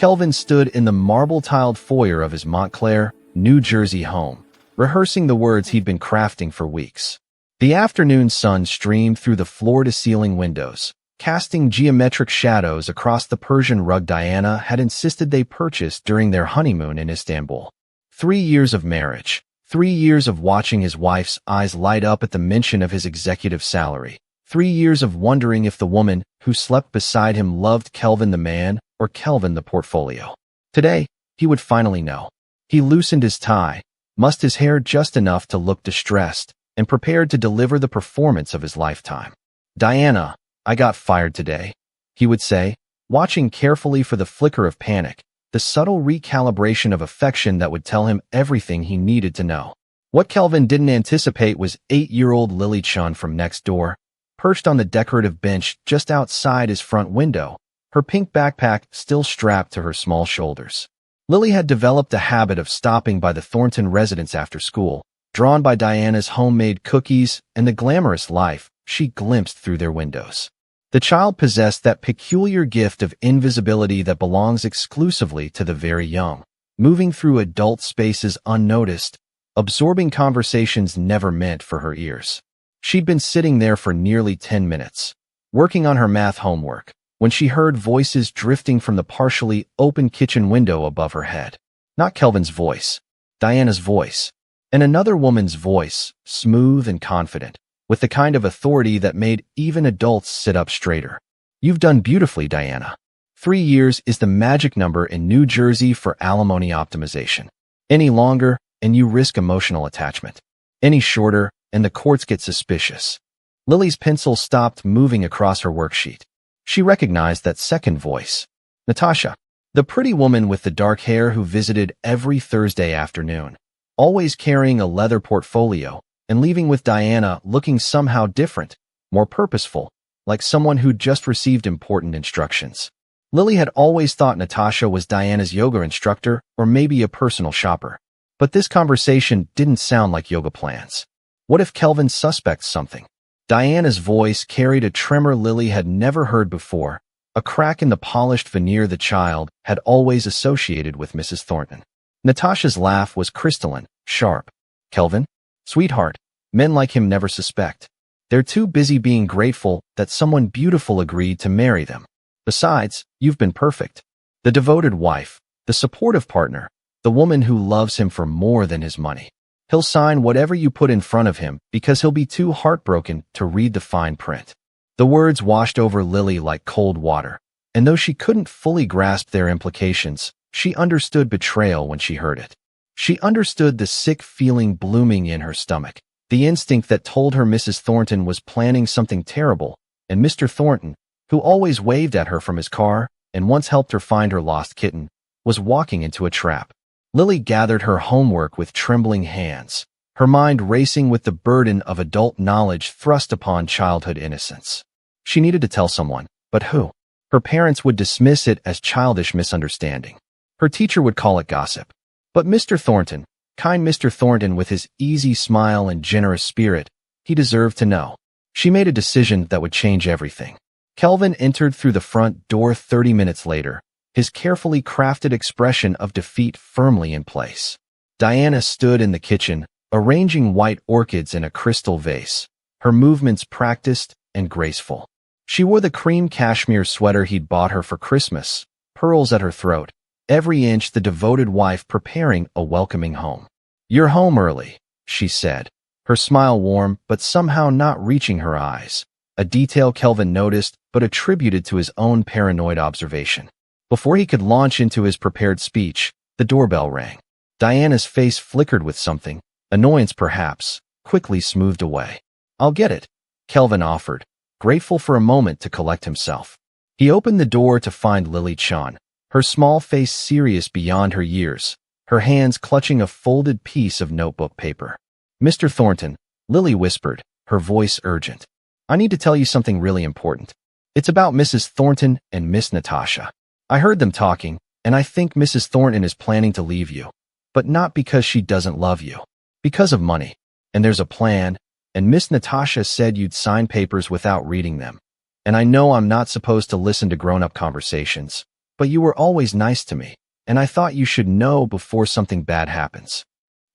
Kelvin stood in the marble-tiled foyer of his Montclair, New Jersey home, rehearsing the words he'd been crafting for weeks. The afternoon sun streamed through the floor-to-ceiling windows, casting geometric shadows across the Persian rug Diana had insisted they purchase during their honeymoon in Istanbul. 3 years of marriage, 3 years of watching his wife's eyes light up at the mention of his executive salary, 3 years of wondering if the woman who slept beside him loved Kelvin the man or Kelvin the portfolio. Today, he would finally know. He loosened his tie, mussed his hair just enough to look distressed, and prepared to deliver the performance of his lifetime. "Diana, I got fired today," he would say, watching carefully for the flicker of panic, the subtle recalibration of affection that would tell him everything he needed to know. What Kelvin didn't anticipate was 8-year-old Lily Chun from next door, perched on the decorative bench just outside his front window, her pink backpack still strapped to her small shoulders. Lily had developed a habit of stopping by the Thornton residence after school, drawn by Diana's homemade cookies and the glamorous life she glimpsed through their windows. The child possessed that peculiar gift of invisibility that belongs exclusively to the very young, moving through adult spaces unnoticed, absorbing conversations never meant for her ears. She'd been sitting there for nearly 10 minutes, working on her math homework, when she heard voices drifting from the partially open kitchen window above her head. Not Kelvin's voice, Diana's voice, and another woman's voice, smooth and confident, with the kind of authority that made even adults sit up straighter. "You've done beautifully, Diana. 3 years is the magic number in New Jersey for alimony optimization. Any longer, and you risk emotional attachment. Any shorter, and the courts get suspicious." Lily's pencil stopped moving across her worksheet. She recognized that second voice. Natasha, the pretty woman with the dark hair who visited every Thursday afternoon, always carrying a leather portfolio, and leaving with Diana looking somehow different, more purposeful, like someone who'd just received important instructions. Lily had always thought Natasha was Diana's yoga instructor or maybe a personal shopper. But this conversation didn't sound like yoga plans. What if Kelvin suspects something? Diana's voice carried a tremor Lily had never heard before, a crack in the polished veneer the child had always associated with Mrs. Thornton. Natasha's laugh was crystalline, sharp. "Kelvin? Sweetheart, men like him never suspect. They're too busy being grateful that someone beautiful agreed to marry them. Besides, you've been perfect. The devoted wife, the supportive partner, the woman who loves him for more than his money. He'll sign whatever you put in front of him because he'll be too heartbroken to read the fine print." The words washed over Lily like cold water, and though she couldn't fully grasp their implications, she understood betrayal when she heard it. She understood the sick feeling blooming in her stomach, the instinct that told her Mrs. Thornton was planning something terrible, and Mr. Thornton, who always waved at her from his car and once helped her find her lost kitten, was walking into a trap. Lily gathered her homework with trembling hands, her mind racing with the burden of adult knowledge thrust upon childhood innocence. She needed to tell someone, but who? Her parents would dismiss it as childish misunderstanding. Her teacher would call it gossip. But Mr. Thornton, kind Mr. Thornton with his easy smile and generous spirit, he deserved to know. She made a decision that would change everything. Kelvin entered through the front door 30 minutes later, his carefully crafted expression of defeat firmly in place. Diana stood in the kitchen, arranging white orchids in a crystal vase, her movements practiced and graceful. She wore the cream cashmere sweater he'd bought her for Christmas, pearls at her throat, every inch the devoted wife preparing a welcoming home. "You're home early," she said, her smile warm but somehow not reaching her eyes, a detail Kelvin noticed but attributed to his own paranoid observation. Before he could launch into his prepared speech, the doorbell rang. Diana's face flickered with something, annoyance perhaps, quickly smoothed away. "I'll get it," Kelvin offered, grateful for a moment to collect himself. He opened the door to find Lily Chun, her small face serious beyond her years, her hands clutching a folded piece of notebook paper. "Mr. Thornton," Lily whispered, her voice urgent. "I need to tell you something really important. It's about Mrs. Thornton and Miss Natasha. I heard them talking, and I think Mrs. Thornton is planning to leave you. But not because she doesn't love you. Because of money. And there's a plan, and Miss Natasha said you'd sign papers without reading them. And I know I'm not supposed to listen to grown-up conversations, But you were always nice to me, and I thought you should know before something bad happens."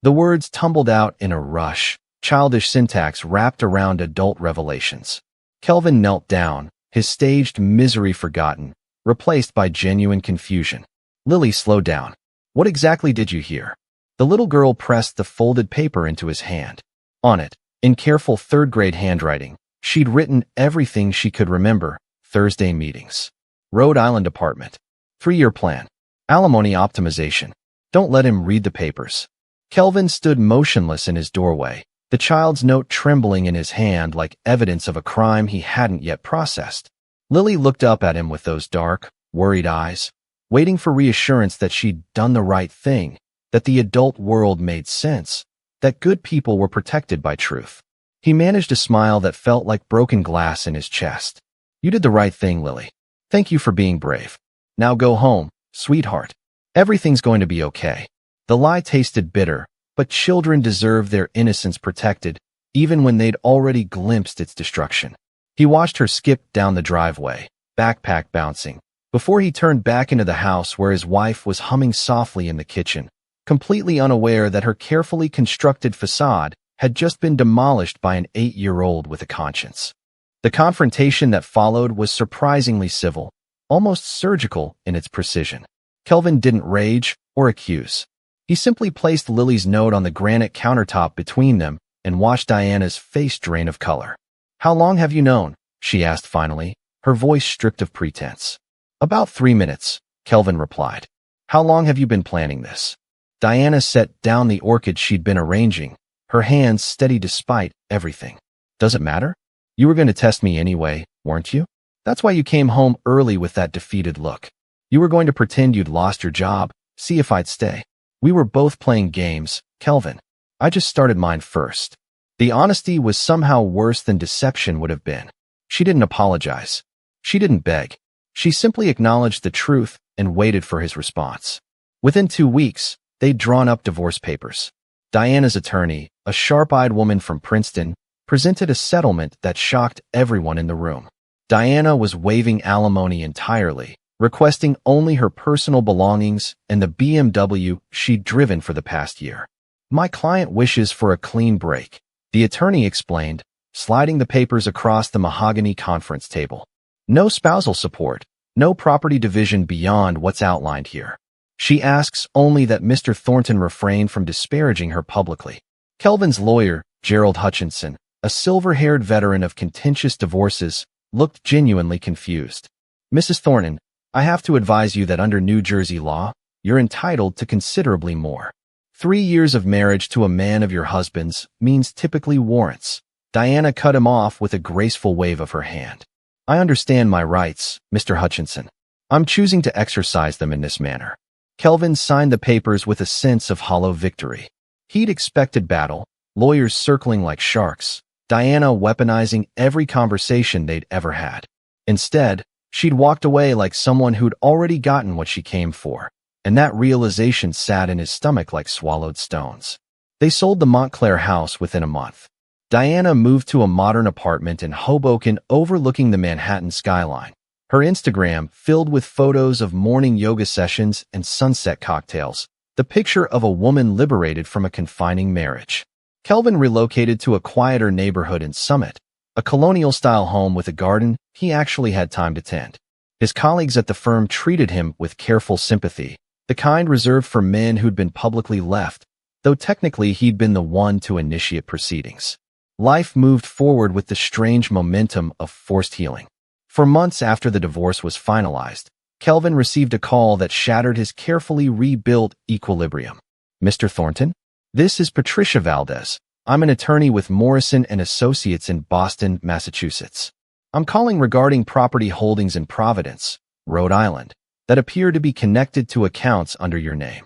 The words tumbled out in a rush, childish syntax wrapped around adult revelations. Kelvin knelt down, his staged misery forgotten, replaced by genuine confusion. "Lily, slow down. What exactly did you hear?" The little girl pressed the folded paper into his hand. On it, in careful third-grade handwriting, she'd written everything she could remember: Thursday meetings, Rhode Island apartment, 3-year plan, alimony optimization. Don't let him read the papers. Kelvin stood motionless in his doorway, the child's note trembling in his hand like evidence of a crime he hadn't yet processed. Lily looked up at him with those dark, worried eyes, waiting for reassurance that she'd done the right thing, that the adult world made sense, that good people were protected by truth. He managed a smile that felt like broken glass in his chest. "You did the right thing, Lily. Thank you for being brave. Now go home, sweetheart. Everything's going to be okay." The lie tasted bitter, but children deserve their innocence protected, even when they'd already glimpsed its destruction. He watched her skip down the driveway, backpack bouncing, before he turned back into the house where his wife was humming softly in the kitchen, completely unaware that her carefully constructed facade had just been demolished by an 8-year-old with a conscience. The confrontation that followed was surprisingly civil, almost surgical in its precision. Kelvin didn't rage or accuse. He simply placed Lily's note on the granite countertop between them and watched Diana's face drain of color. "How long have you known?" she asked finally, her voice stripped of pretense. "About 3 minutes," Kelvin replied. "How long have you been planning this?" Diana set down the orchid she'd been arranging, her hands steady despite everything. "Does it matter? You were going to test me anyway, weren't you? That's why you came home early with that defeated look. You were going to pretend you'd lost your job, see if I'd stay. We were both playing games, Kelvin. I just started mine first." The honesty was somehow worse than deception would have been. She didn't apologize. She didn't beg. She simply acknowledged the truth and waited for his response. Within 2 weeks, they'd drawn up divorce papers. Diana's attorney, a sharp-eyed woman from Princeton, presented a settlement that shocked everyone in the room. Diana was waiving alimony entirely, requesting only her personal belongings and the BMW she'd driven for the past year. "My client wishes for a clean break," the attorney explained, sliding the papers across the mahogany conference table. "No spousal support, no property division beyond what's outlined here. She asks only that Mr. Thornton refrain from disparaging her publicly." Kelvin's lawyer, Gerald Hutchinson, a silver-haired veteran of contentious divorces, looked genuinely confused. "Mrs. Thornton, I have to advise you that under New Jersey law, you're entitled to considerably more. 3 years of marriage to a man of your husband's means typically warrants." Diana cut him off with a graceful wave of her hand. "I understand my rights, Mr. Hutchinson. I'm choosing to exercise them in this manner." Kelvin signed the papers with a sense of hollow victory. He'd expected battle, lawyers circling like sharks, Diana weaponizing every conversation they'd ever had. Instead, she'd walked away like someone who'd already gotten what she came for, and that realization sat in his stomach like swallowed stones. They sold the Montclair house within a month. Diana moved to a modern apartment in Hoboken overlooking the Manhattan skyline, her Instagram filled with photos of morning yoga sessions and sunset cocktails, the picture of a woman liberated from a confining marriage. Kelvin relocated to a quieter neighborhood in Summit, a colonial-style home with a garden he actually had time to tend. His colleagues at the firm treated him with careful sympathy, the kind reserved for men who'd been publicly left, though technically he'd been the one to initiate proceedings. Life moved forward with the strange momentum of forced healing. For months after the divorce was finalized, Kelvin received a call that shattered his carefully rebuilt equilibrium. "Mr. Thornton? This is Patricia Valdez. I'm an attorney with Morrison & Associates in Boston, Massachusetts. I'm calling regarding property holdings in Providence, Rhode Island, that appear to be connected to accounts under your name."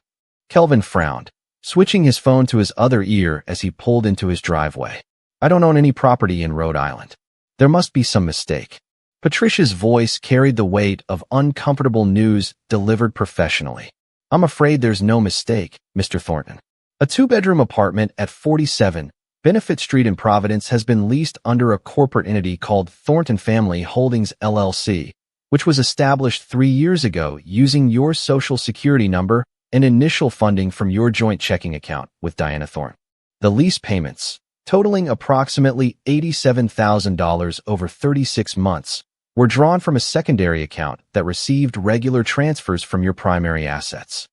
Kelvin frowned, switching his phone to his other ear as he pulled into his driveway. "I don't own any property in Rhode Island. There must be some mistake." Patricia's voice carried the weight of uncomfortable news delivered professionally. "I'm afraid there's no mistake, Mr. Thornton. A 2-bedroom apartment at 47 Benefit Street in Providence has been leased under a corporate entity called Thornton Family Holdings LLC, which was established 3 years ago using your social security number and initial funding from your joint checking account with Diana Thornton. The lease payments, totaling approximately $87,000 over 36 months, were drawn from a secondary account that received regular transfers from your primary assets.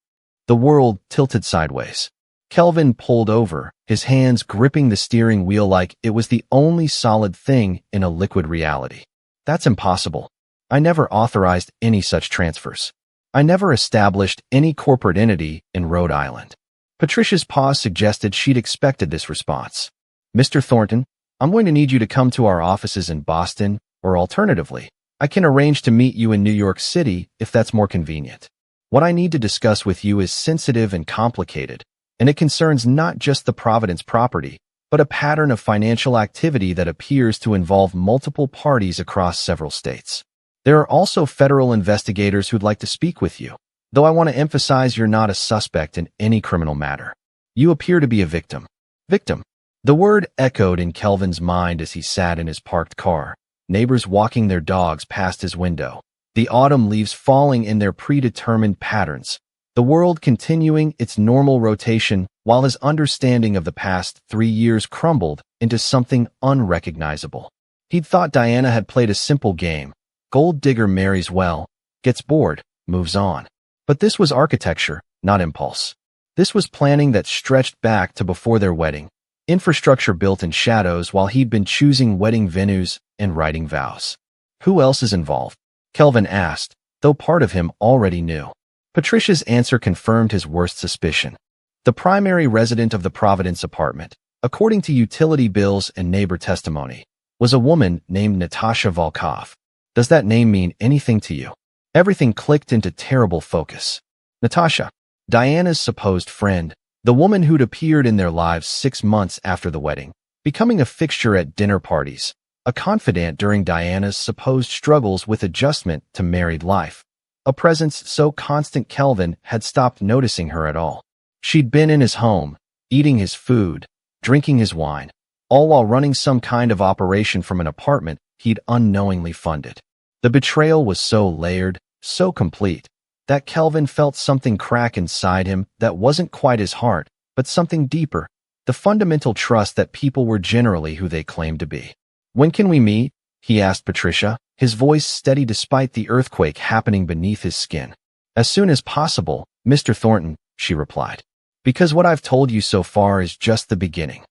The world tilted sideways. Kelvin pulled over, his hands gripping the steering wheel like it was the only solid thing in a liquid reality. That's impossible. I never authorized any such transfers. I never established any corporate entity in Rhode Island. Patricia's pause suggested she'd expected this response. Mr. Thornton, I'm going to need you to come to our offices in Boston, or alternatively, I can arrange to meet you in New York City if that's more convenient. What I need to discuss with you is sensitive and complicated, and it concerns not just the Providence property, but a pattern of financial activity that appears to involve multiple parties across several states. There are also federal investigators who'd like to speak with you, though I want to emphasize you're not a suspect in any criminal matter. You appear to be a victim. Victim. The word echoed in Kelvin's mind as he sat in his parked car, neighbors walking their dogs past his window, the autumn leaves falling in their predetermined patterns, the world continuing its normal rotation while his understanding of the past 3 years crumbled into something unrecognizable. He'd thought Diana had played a simple game. Gold digger marries well, gets bored, moves on. But this was architecture, not impulse. This was planning that stretched back to before their wedding, infrastructure built in shadows while he'd been choosing wedding venues and writing vows. Who else is involved? Kelvin asked, though part of him already knew. Patricia's answer confirmed his worst suspicion. The primary resident of the Providence apartment, according to utility bills and neighbor testimony, was a woman named Natasha Volkov. Does that name mean anything to you? Everything clicked into terrible focus. Natasha, Diana's supposed friend, the woman who'd appeared in their lives 6 months after the wedding, becoming a fixture at dinner parties, a confidant during Diana's supposed struggles with adjustment to married life, a presence so constant Kelvin had stopped noticing her at all. She'd been in his home, eating his food, drinking his wine, all while running some kind of operation from an apartment he'd unknowingly funded. The betrayal was so layered, so complete, that Kelvin felt something crack inside him that wasn't quite his heart, but something deeper, the fundamental trust that people were generally who they claimed to be. When can we meet? He asked Patricia, his voice steady despite the earthquake happening beneath his skin. As soon as possible, Mr. Thornton, she replied. Because what I've told you so far is just the beginning.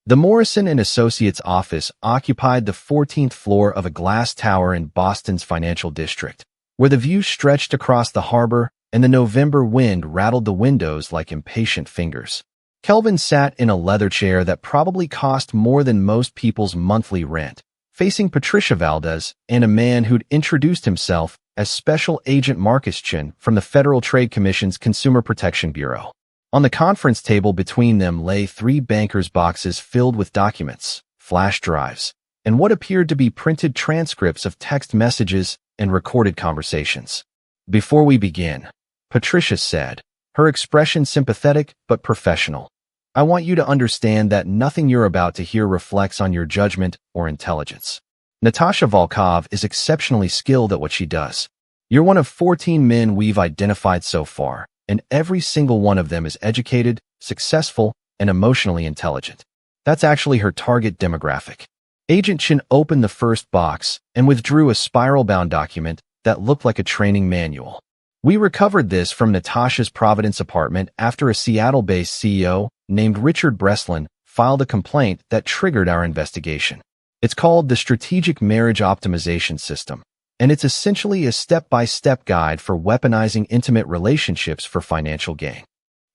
The Morrison and Associates office occupied the 14th floor of a glass tower in Boston's financial district, where the view stretched across the harbor and the November wind rattled the windows like impatient fingers. Kelvin sat in a leather chair that probably cost more than most people's monthly rent, facing Patricia Valdez and a man who'd introduced himself as Special Agent Marcus Chin from the Federal Trade Commission's Consumer Protection Bureau. On the conference table between them lay 3 bankers' boxes filled with documents, flash drives, and what appeared to be printed transcripts of text messages and recorded conversations. Before we begin, Patricia said, her expression sympathetic but professional, I want you to understand that nothing you're about to hear reflects on your judgment or intelligence. Natasha Volkov is exceptionally skilled at what she does. You're one of 14 men we've identified so far, and every single one of them is educated, successful, and emotionally intelligent. That's actually her target demographic. Agent Chin opened the first box and withdrew a spiral-bound document that looked like a training manual. We recovered this from Natasha's Providence apartment after a Seattle-based CEO named Richard Breslin filed a complaint that triggered our investigation. It's called the Strategic Marriage Optimization System, and it's essentially a step-by-step guide for weaponizing intimate relationships for financial gain.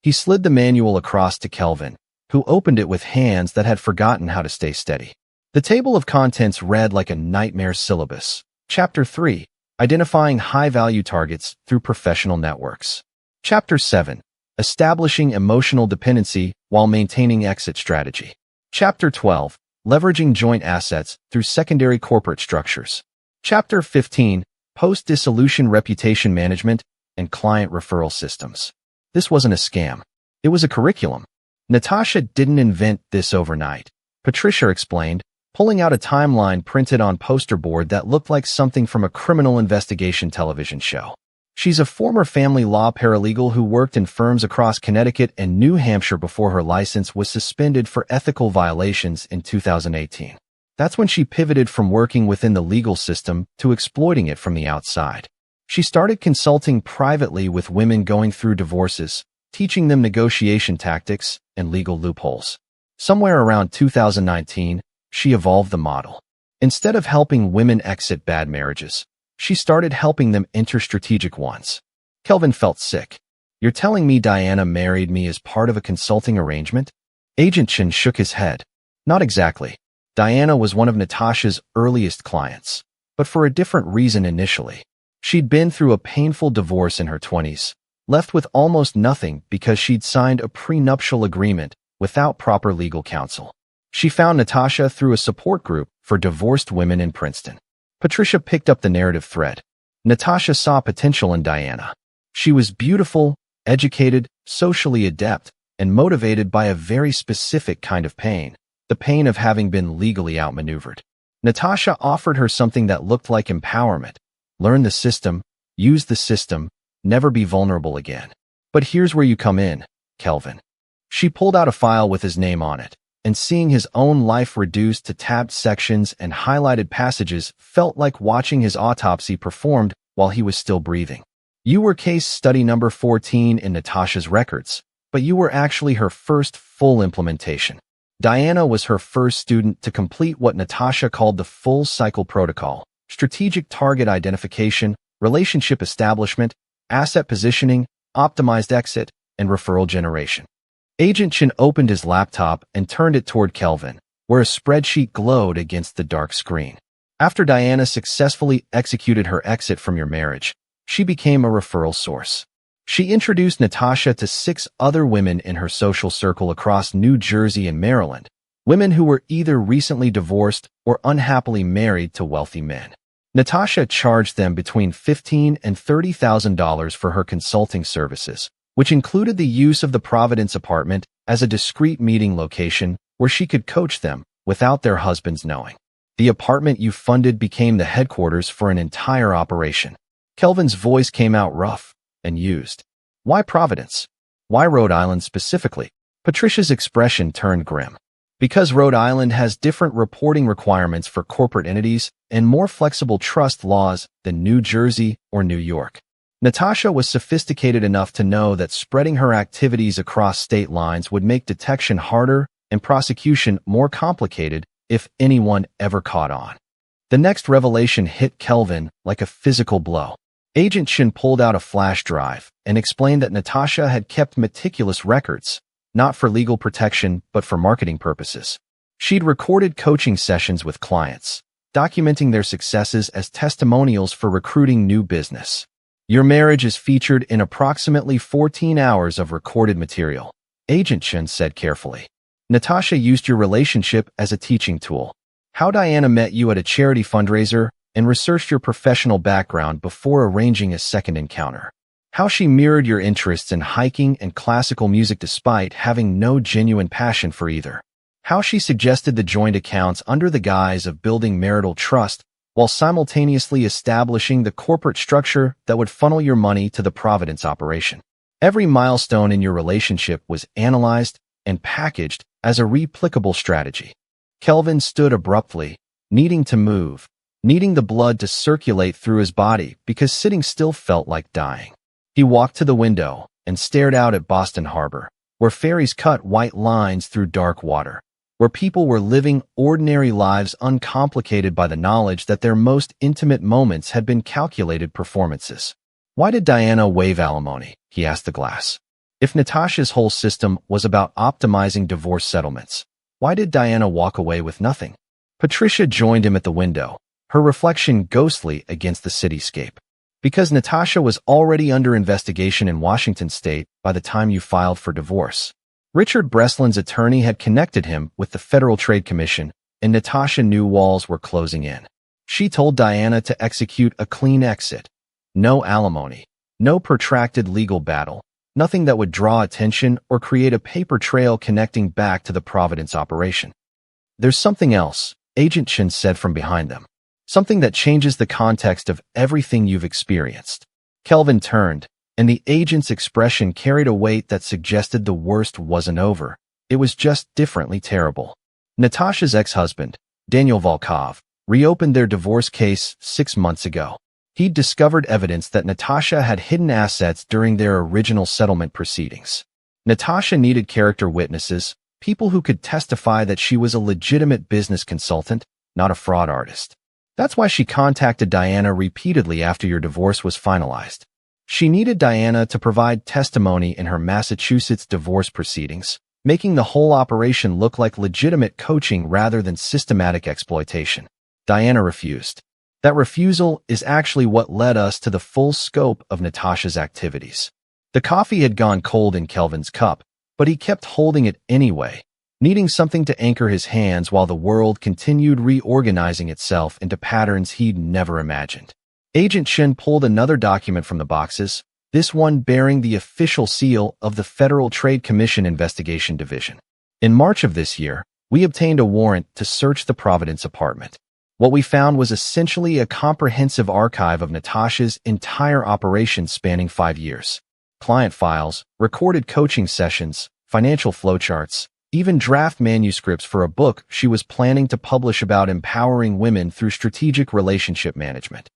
He slid the manual across to Kelvin, who opened it with hands that had forgotten how to stay steady. The table of contents read like a nightmare syllabus. Chapter 3. Identifying high-value targets through professional networks. Chapter 7. Establishing emotional dependency while maintaining exit strategy. Chapter 12. Leveraging joint assets through secondary corporate structures. Chapter 15. Post-dissolution reputation management and client referral systems. This wasn't a scam. It was a curriculum. Natasha didn't invent this overnight. Patricia explained, pulling out a timeline printed on poster board that looked like something from a criminal investigation television show. She's a former family law paralegal who worked in firms across Connecticut and New Hampshire before her license was suspended for ethical violations in 2018. That's when she pivoted from working within the legal system to exploiting it from the outside. She started consulting privately with women going through divorces, teaching them negotiation tactics and legal loopholes. Somewhere around 2019, she evolved the model. Instead of helping women exit bad marriages, she started helping them enter strategic ones. Kelvin felt sick. "You're telling me Diana married me as part of a consulting arrangement?" Agent Chen shook his head. "Not exactly. Diana was one of Natasha's earliest clients, but for a different reason initially. She'd been through a painful divorce in her 20s, left with almost nothing because she'd signed a prenuptial agreement without proper legal counsel. She found Natasha through a support group for divorced women in Princeton." Patricia picked up the narrative thread. Natasha saw potential in Diana. She was beautiful, educated, socially adept, and motivated by a very specific kind of pain, the pain of having been legally outmaneuvered. Natasha offered her something that looked like empowerment. Learn the system, use the system, never be vulnerable again. "But here's where you come in, Kelvin." She pulled out a file with his name on it, and seeing his own life reduced to tabbed sections and highlighted passages felt like watching his autopsy performed while he was still breathing. "You were case study number 14 in Natasha's records, but you were actually her first full implementation. Diana was her first student to complete what Natasha called the full cycle protocol: strategic target identification, relationship establishment, asset positioning, optimized exit, and referral generation." Agent Chen opened his laptop and turned it toward Kelvin, where a spreadsheet glowed against the dark screen. "After Diana successfully executed her exit from your marriage, she became a referral source. She introduced Natasha to 6 other women in her social circle across New Jersey and Maryland, women who were either recently divorced or unhappily married to wealthy men. Natasha charged them between $15,000 and $30,000 for her consulting services, which included the use of the Providence apartment as a discreet meeting location where she could coach them without their husbands knowing. The apartment you funded became the headquarters for an entire operation." Kelvin's voice came out rough and used. "Why Providence? Why Rhode Island specifically?" Patricia's expression turned grim. "Because Rhode Island has different reporting requirements for corporate entities and more flexible trust laws than New Jersey or New York." Natasha was sophisticated enough to know that spreading her activities across state lines would make detection harder and prosecution more complicated if anyone ever caught on. The next revelation hit Kelvin like a physical blow. Agent Chen pulled out a flash drive and explained that Natasha had kept meticulous records, not for legal protection but for marketing purposes. She'd recorded coaching sessions with clients, documenting their successes as testimonials for recruiting new business. "Your marriage is featured in approximately 14 hours of recorded material," Agent Chen said carefully. "Natasha used your relationship as a teaching tool. How Diana met you at a charity fundraiser and researched your professional background before arranging a second encounter. How she mirrored your interests in hiking and classical music despite having no genuine passion for either. How she suggested the joint accounts under the guise of building marital trust while simultaneously establishing the corporate structure that would funnel your money to the Providence operation. Every milestone in your relationship was analyzed and packaged as a replicable strategy." Kelvin stood abruptly, needing to move, needing the blood to circulate through his body because sitting still felt like dying. He walked to the window and stared out at Boston Harbor, where ferries cut white lines through dark water, where people were living ordinary lives uncomplicated by the knowledge that their most intimate moments had been calculated performances. "Why did Diana waive alimony?" he asked the glass. "If Natasha's whole system was about optimizing divorce settlements, why did Diana walk away with nothing?" Patricia joined him at the window, her reflection ghostly against the cityscape. "Because Natasha was already under investigation in Washington state by the time you filed for divorce. Richard Breslin's attorney had connected him with the Federal Trade Commission, and Natasha knew walls were closing in. She told Diana to execute a clean exit. No alimony, no protracted legal battle, nothing that would draw attention or create a paper trail connecting back to the Providence operation. There's something else, Agent Chen said from behind them. Something that changes the context of everything you've experienced. Kelvin turned, and the agent's expression carried a weight that suggested the worst wasn't over. It was just differently terrible. Natasha's ex-husband, Daniel Volkov, reopened their divorce case 6 months ago. He'd discovered evidence that Natasha had hidden assets during their original settlement proceedings. Natasha needed character witnesses, people who could testify that she was a legitimate business consultant, not a fraud artist. That's why she contacted Diana repeatedly after your divorce was finalized. She needed Diana to provide testimony in her Massachusetts divorce proceedings, making the whole operation look like legitimate coaching rather than systematic exploitation. Diana refused. That refusal is actually what led us to the full scope of Natasha's activities. The coffee had gone cold in Kelvin's cup, but he kept holding it anyway, needing something to anchor his hands while the world continued reorganizing itself into patterns he'd never imagined. Agent Chen pulled another document from the boxes, this one bearing the official seal of the Federal Trade Commission Investigation Division. In March of this year, we obtained a warrant to search the Providence apartment. What we found was essentially a comprehensive archive of Natasha's entire operation spanning 5 years. Client files, recorded coaching sessions, financial flowcharts, even draft manuscripts for a book she was planning to publish about empowering women through strategic relationship management.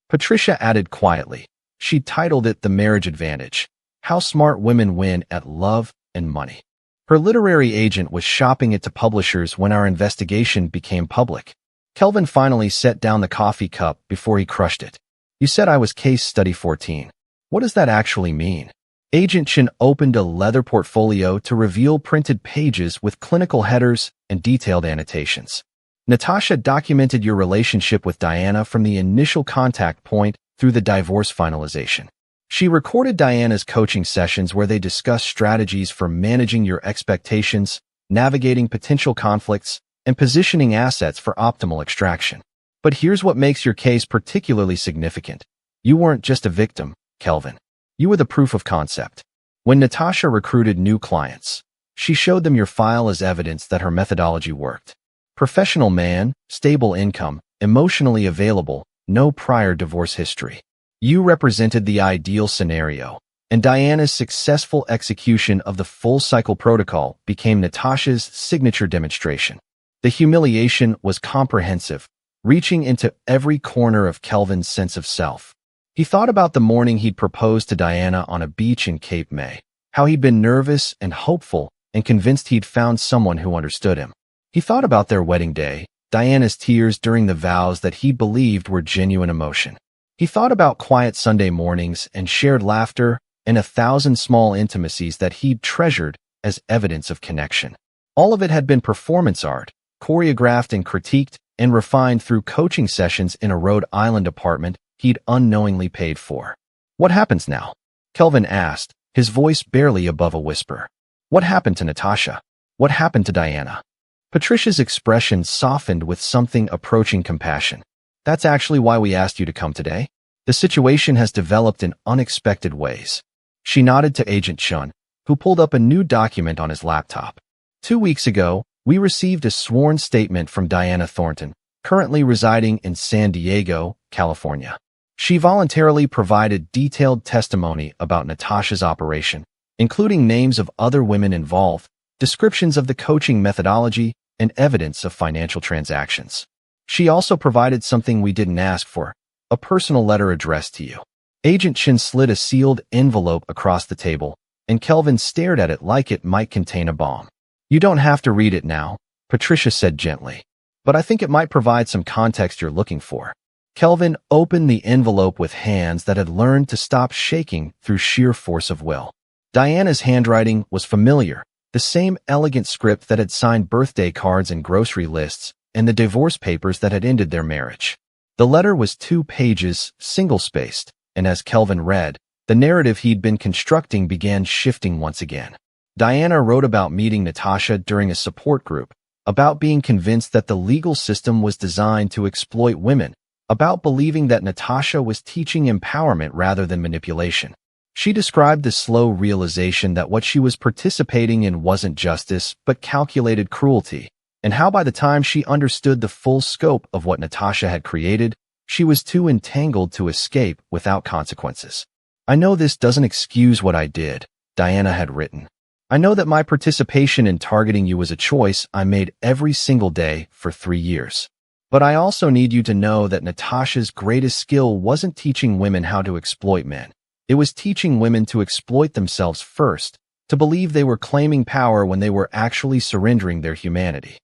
Patricia added quietly. She titled it The Marriage Advantage, How Smart Women Win at Love and Money. Her literary agent was shopping it to publishers when our investigation became public. Kelvin finally set down the coffee cup before he crushed it. You said I was case study 14. What does that actually mean? Agent Chen opened a leather portfolio to reveal printed pages with clinical headers and detailed annotations. Natasha documented your relationship with Diana from the initial contact point through the divorce finalization. She recorded Diana's coaching sessions where they discussed strategies for managing your expectations, navigating potential conflicts, and positioning assets for optimal extraction. But here's what makes your case particularly significant. You weren't just a victim, Kelvin. You were the proof of concept. When Natasha recruited new clients, she showed them your file as evidence that her methodology worked. Professional man, stable income, emotionally available, no prior divorce history. You represented the ideal scenario, and Diana's successful execution of the full cycle protocol became Natasha's signature demonstration. The humiliation was comprehensive, reaching into every corner of Kelvin's sense of self. He thought about the morning he'd proposed to Diana on a beach in Cape May, how he'd been nervous and hopeful and convinced he'd found someone who understood him. He thought about their wedding day, Diana's tears during the vows that he believed were genuine emotion. He thought about quiet Sunday mornings and shared laughter and 1,000 small intimacies that he'd treasured as evidence of connection. All of it had been performance art, choreographed and critiqued and refined through coaching sessions in a Rhode Island apartment he'd unknowingly paid for. What happens now? Kelvin asked, his voice barely above a whisper. What happened to Natasha? What happened to Diana? Patricia's expression softened with something approaching compassion. That's actually why we asked you to come today. The situation has developed in unexpected ways. She nodded to Agent Chen, who pulled up a new document on his laptop. 2 weeks ago, we received a sworn statement from Diana Thornton, currently residing in San Diego, California. She voluntarily provided detailed testimony about Natasha's operation, including names of other women involved, descriptions of the coaching methodology, and evidence of financial transactions. She also provided something we didn't ask for, a personal letter addressed to you. Agent Chen slid a sealed envelope across the table, and Kelvin stared at it like it might contain a bomb. You don't have to read it now, Patricia said gently, but I think it might provide some context you're looking for. Kelvin opened the envelope with hands that had learned to stop shaking through sheer force of will. Diana's handwriting was familiar, the same elegant script that had signed birthday cards and grocery lists, and the divorce papers that had ended their marriage. The letter was 2 pages, single-spaced, and as Kelvin read, the narrative he'd been constructing began shifting once again. Diana wrote about meeting Natasha during a support group, about being convinced that the legal system was designed to exploit women, about believing that Natasha was teaching empowerment rather than manipulation. She described the slow realization that what she was participating in wasn't justice, but calculated cruelty, and how by the time she understood the full scope of what Natasha had created, she was too entangled to escape without consequences. I know this doesn't excuse what I did, Diana had written. I know that my participation in targeting you was a choice I made every single day for 3 years. But I also need you to know that Natasha's greatest skill wasn't teaching women how to exploit men. It was teaching women to exploit themselves first, to believe they were claiming power when they were actually surrendering their humanity.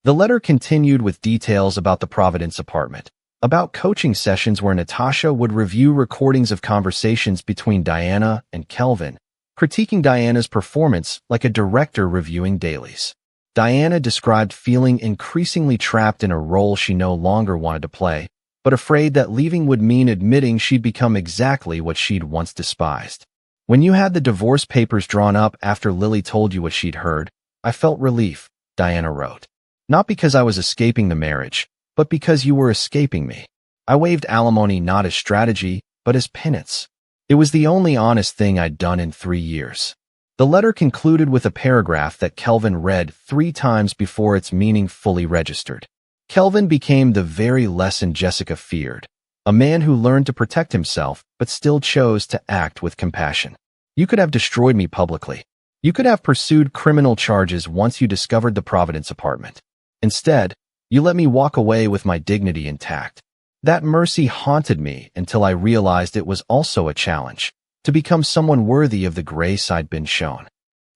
The letter continued with details about the Providence apartment, about coaching sessions where Natasha would review recordings of conversations between Diana and Kelvin, critiquing Diana's performance like a director reviewing dailies. Diana described feeling increasingly trapped in a role she no longer wanted to play, but afraid that leaving would mean admitting she'd become exactly what she'd once despised. When you had the divorce papers drawn up after Lily told you what she'd heard, I felt relief, Diana wrote. Not because I was escaping the marriage, but because you were escaping me. I waived alimony not as strategy, but as penance. It was the only honest thing I'd done in 3 years. The letter concluded with a paragraph that Kelvin read 3 times before its meaning fully registered. Kelvin became the very lesson Jessica feared, a man who learned to protect himself but still chose to act with compassion. You could have destroyed me publicly. You could have pursued criminal charges once you discovered the Providence apartment. Instead, you let me walk away with my dignity intact. That mercy haunted me until I realized it was also a challenge, to become someone worthy of the grace I'd been shown.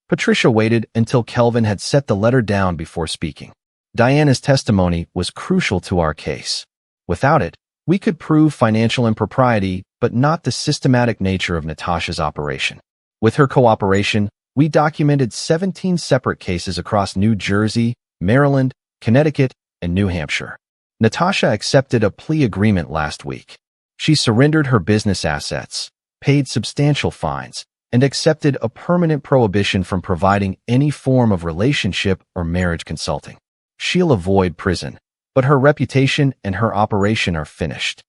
Patricia waited until Kelvin had set the letter down before speaking. Diana's testimony was crucial to our case. Without it, we could prove financial impropriety, but not the systematic nature of Natasha's operation. With her cooperation, we documented 17 separate cases across New Jersey, Maryland, Connecticut, and New Hampshire. Natasha accepted a plea agreement last week. She surrendered her business assets, paid substantial fines, and accepted a permanent prohibition from providing any form of relationship or marriage consulting. She'll avoid prison, but her reputation and her operation are finished.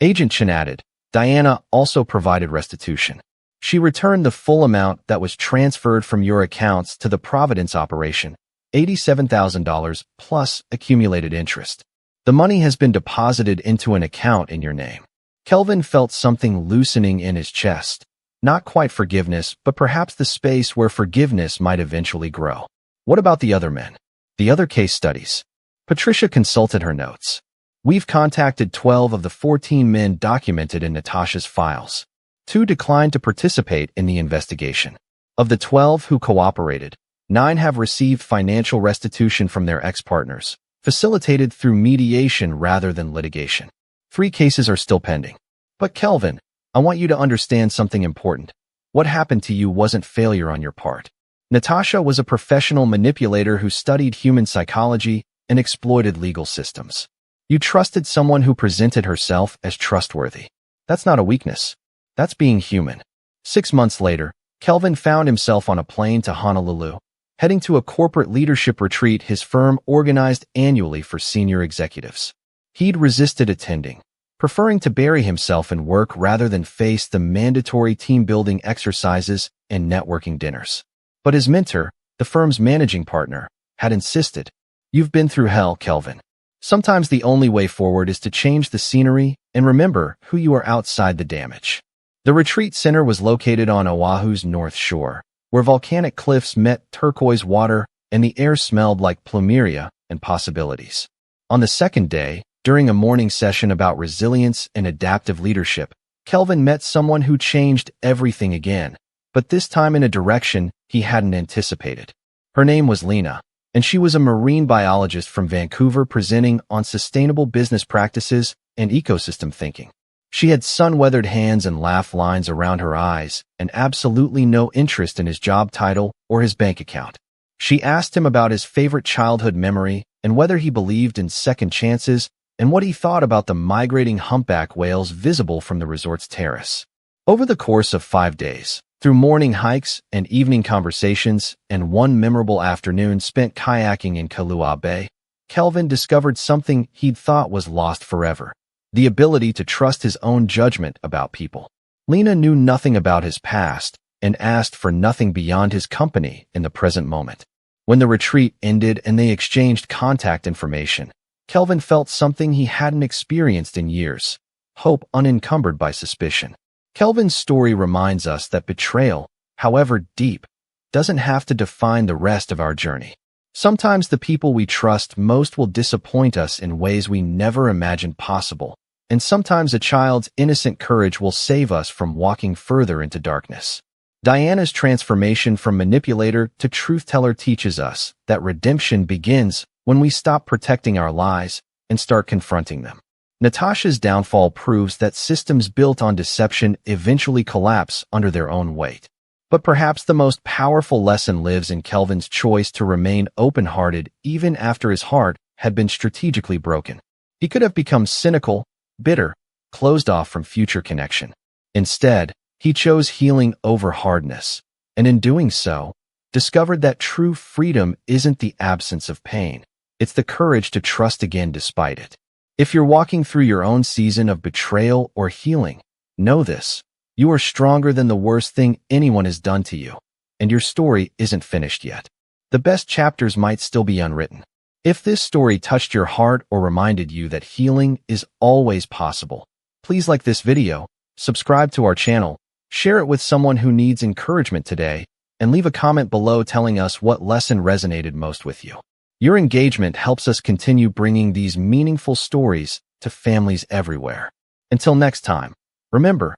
Agent Chen added, Diana also provided restitution. She returned the full amount that was transferred from your accounts to the Providence operation, $87,000 plus accumulated interest. The money has been deposited into an account in your name. Kelvin felt something loosening in his chest. Not quite forgiveness, but perhaps the space where forgiveness might eventually grow. What about the other men? The other case studies? Patricia consulted her notes. We've contacted 12 of the 14 men documented in Natasha's files. 2 declined to participate in the investigation. Of the 12 who cooperated, 9 have received financial restitution from their ex-partners, facilitated through mediation rather than litigation. 3 cases are still pending. But Kelvin, I want you to understand something important. What happened to you wasn't failure on your part. Natasha was a professional manipulator who studied human psychology and exploited legal systems. You trusted someone who presented herself as trustworthy. That's not a weakness. That's being human. 6 months later, Kelvin found himself on a plane to Honolulu, heading to a corporate leadership retreat his firm organized annually for senior executives. He'd resisted attending, preferring to bury himself in work rather than face the mandatory team-building exercises and networking dinners. But his mentor, the firm's managing partner, had insisted, You've been through hell, Kelvin. Sometimes the only way forward is to change the scenery and remember who you are outside the damage. The retreat center was located on Oahu's north shore, where volcanic cliffs met turquoise water and the air smelled like plumeria and possibilities. On the second day, during a morning session about resilience and adaptive leadership, Kelvin met someone who changed everything again, but this time in a direction he hadn't anticipated. Her name was Lena, and she was a marine biologist from Vancouver presenting on sustainable business practices and ecosystem thinking. She had sun-weathered hands and laugh lines around her eyes, and absolutely no interest in his job title or his bank account. She asked him about his favorite childhood memory and whether he believed in second chances and what he thought about the migrating humpback whales visible from the resort's terrace. Over the course of 5 days, through morning hikes and evening conversations and one memorable afternoon spent kayaking in Kailua Bay, Kelvin discovered something he'd thought was lost forever: the ability to trust his own judgment about people. Lena knew nothing about his past and asked for nothing beyond his company in the present moment. When the retreat ended and they exchanged contact information, Kelvin felt something he hadn't experienced in years: hope unencumbered by suspicion. Kelvin's story reminds us that betrayal, however deep, doesn't have to define the rest of our journey. Sometimes the people we trust most will disappoint us in ways we never imagined possible, and sometimes a child's innocent courage will save us from walking further into darkness. Diana's transformation from manipulator to truth-teller teaches us that redemption begins when we stop protecting our lies and start confronting them. Natasha's downfall proves that systems built on deception eventually collapse under their own weight. But perhaps the most powerful lesson lives in Kelvin's choice to remain open-hearted even after his heart had been strategically broken. He could have become cynical, bitter, closed off from future connection. Instead, he chose healing over hardness, and in doing so, discovered that true freedom isn't the absence of pain. It's the courage to trust again despite it. If you're walking through your own season of betrayal or healing, know this: you are stronger than the worst thing anyone has done to you, and your story isn't finished yet. The best chapters might still be unwritten. If this story touched your heart or reminded you that healing is always possible, please like this video, subscribe to our channel, share it with someone who needs encouragement today, and leave a comment below telling us what lesson resonated most with you. Your engagement helps us continue bringing these meaningful stories to families everywhere. Until next time, remember,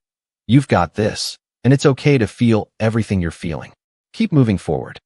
you've got this, and it's okay to feel everything you're feeling. Keep moving forward.